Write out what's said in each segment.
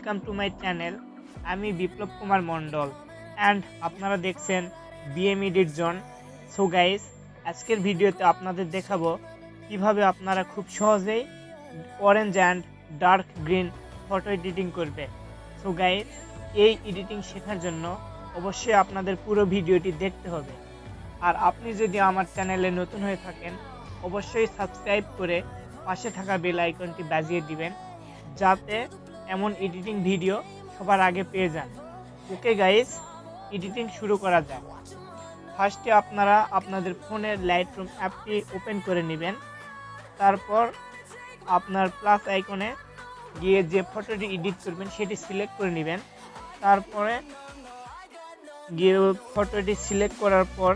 Welcome to my channel. আমি Biplab Kumar Mondal and আপনারা দেখছেন BM edit zone. So guys, আজকের ভিডিওতে আপনাদের দেখাবো কিভাবে আপনারা খুব সহজেই orange and dark green photo editing করবে। সো গাইস, এই এডিটিং শেখার জন্য অবশ্যই আপনাদের পুরো ভিডিওটি দেখতে হবে। আর আপনি যদি আমার চ্যানেলে নতুন হয়ে থাকেন অবশ্যই সাবস্ক্রাইব করে পাশে থাকা বেল আইকনটি বাজিয়ে দিবেন, যাতে এমন এডিটিং ভিডিও সবার আগে পেয়ে যান। ওকে গাইস, এডিটিং শুরু করা যাক। ফার্স্টে আপনারা আপনাদের ফোনের লাইটরুম অ্যাপটি ওপেন করে নেবেন। তারপর আপনার প্লাস আইকনে গিয়ে যে ফটোটি এডিট করবেন সেটি সিলেক্ট করে নেবেন। তারপরে গিয়ে ফটোটি সিলেক্ট করার পর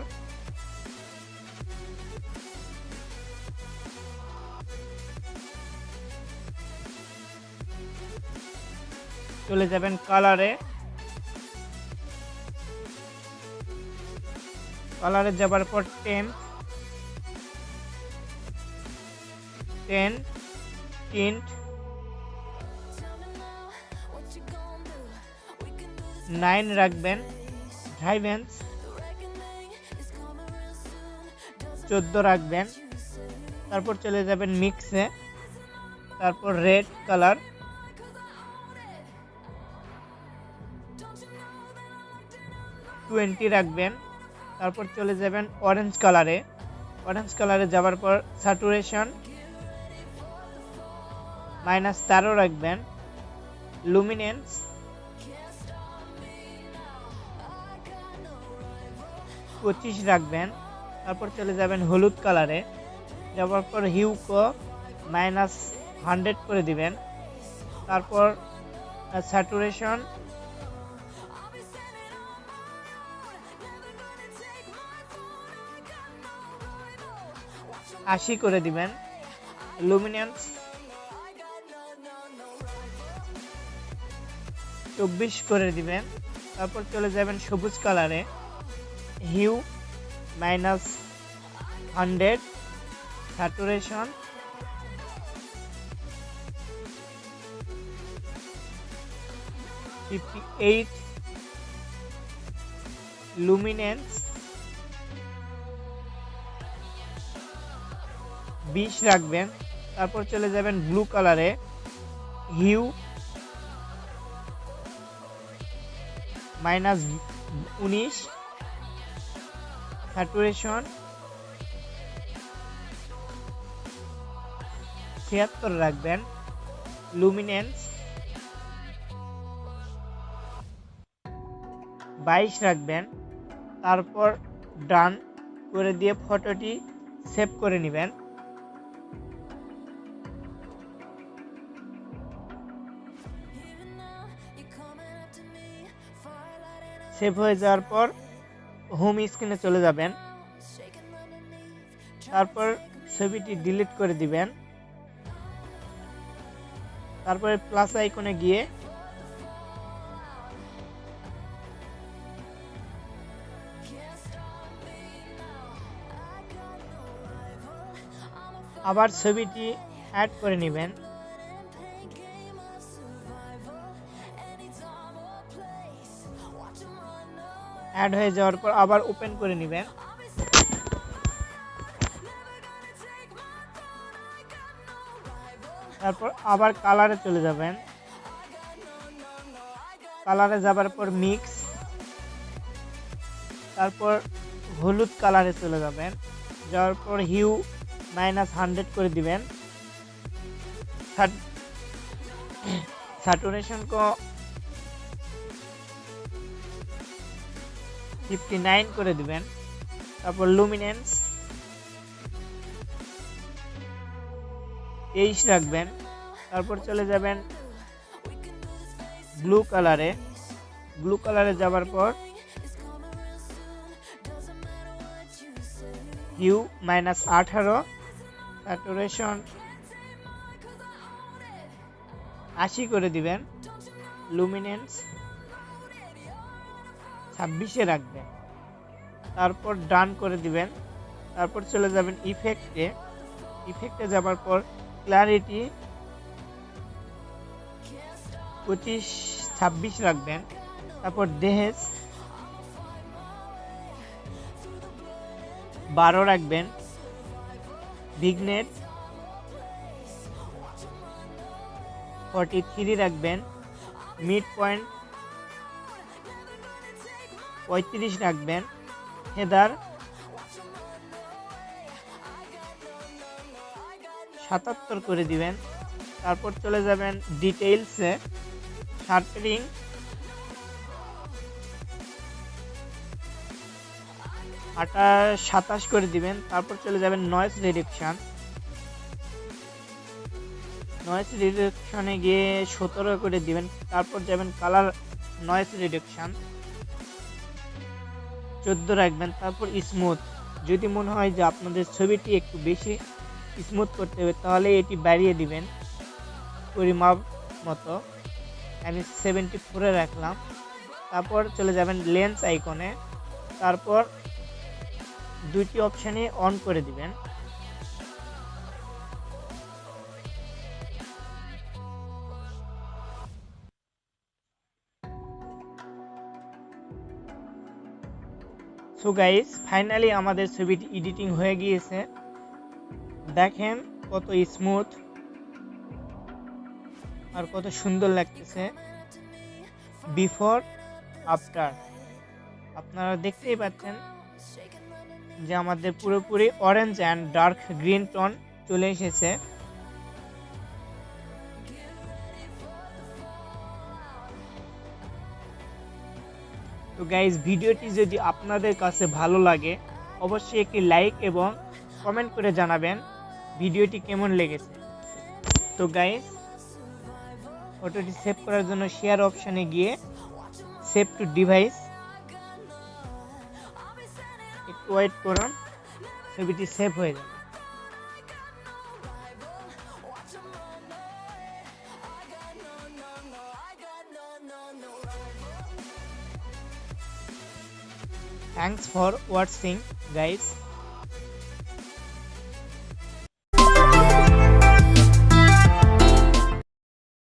চলে যাবেন কালারে। কালারে যাবার পর 10 টিন্ট 9 রাখবেন। ড্রাইভেন্স 14 রাখবেন। তারপর চলে যাবেন মিক্সে। তারপর রেড কালার 20 রাখবেন। তারপর চলে যাবেন অরেঞ্জ কালারে। অরেঞ্জ কালারে যাওয়ার পর স্যাচুরেশন -13 রাখবেন। লুমিনেন্স 25 রাখবেন। তারপর চলে যাবেন হলুদ কালারে। যাওয়ার পর হিউকো -100 করে দিবেন। তারপর স্যাচুরেশন 80 করে দিবেন। লুমিনেন্স 24 করে দিবেন। তারপর চলে যাবেন সবুজ কালারে। হিউ -100, স্যাচুরেশন 58, লুমিনেন্স 20 রাখবেন। তারপর চলে যাবেন ব্লু কালারে। হিউ -19, স্যাচুরেশন 76 রাখবেন। লুমিনেন্স 22 রাখবেন। তারপর ডান করে দিয়ে ফটোটি সেভ করে নেবেন। সেভ হয়ে যাওয়ার পর হোম স্ক্রিনে চলে যাবেন। তারপর ছবিটি ডিলিট করে দিবেন। তারপরে প্লাস আইকনে গিয়ে আবার ছবিটি অ্যাড করে নেবেন। অ্যাড হয়ে যাওয়ার পর আবার ওপেন করে নেবেন। তারপর আবার কালারে চলে যাবেন। কালারে যাবার পর মিক্স, তারপর হলুদ কালারে চলে যাবেন। যাওয়ার পর হিউ -100 করে দিবেন। স্যাচুরেশন को 59 করে দিবেন। তারপর লুমিনেন্স 23 রাখবেন। তারপর চলে যাবেন ব্লু কালারে। ব্লু কালারে যাবার পর হিউ -18, স্যাচুরেশন 80 করে দিবেন। লুমিনেন্স 26 রাখবেন। তারপর ডান করে দিবেন। তারপর চলে যাবেন ইফেক্টে। ইফেক্টে যাবার পর ক্লারিটি 25-26 রাখবেন। তারপর দেহেজ 12 রাখবেন। ভিগনেট 43 রাখবেন। মিড পয়েন্ট 35 রাখবেন। হেদার 77 করে দিবেন। তারপর চলে যাবেন ডিটেইলসে, শার্টারিং 27 করে দিবেন। তারপর চলে যাবেন নয়েজ রিডাকশন, গিয়ে 17 করে দিবেন। তারপর যাবেন কালার নয়েজ রিডাকশন 14 রাখবেন। তারপর স্মুথ, যদি মনে হয় যে আপনাদের ছবিটি একটু বেশি স্মুথ করতে হবে তাহলে এটি বাড়িয়ে দিবেন পরিমাপ মতো। আমি 74 রাখলাম। তারপর চলে যাবেন লেন্স আইকনে, তারপর দুইটি অপশানে অন করে দিবেন। সো গাইস, ফাইনালি আমাদের ছবিটি এডিটিং হয়ে গিয়েছে। দেখেন কত স্মুথ আর কত সুন্দর লাগতেছে বিফোর আফটার। আপনারা দেখতেই পাচ্ছেন যে আমাদের পুরোপুরি orange and dark green tone চলে এসেছে। তো গাইস, ভিডিওটি যদি আপনাদের কাছে ভালো লাগে অবশ্যই একটি লাইক এবং কমেন্ট করে জানাবেন ভিডিওটি কেমন লেগেছে। তো গাইস, ফটোটি সেভ করার জন্য শেয়ার অপশানে গিয়ে সেভ টু ডিভাইস, একটু ওয়েট করুন, ছবিটি সেভ হয়ে যাবে। Thanks for watching guys.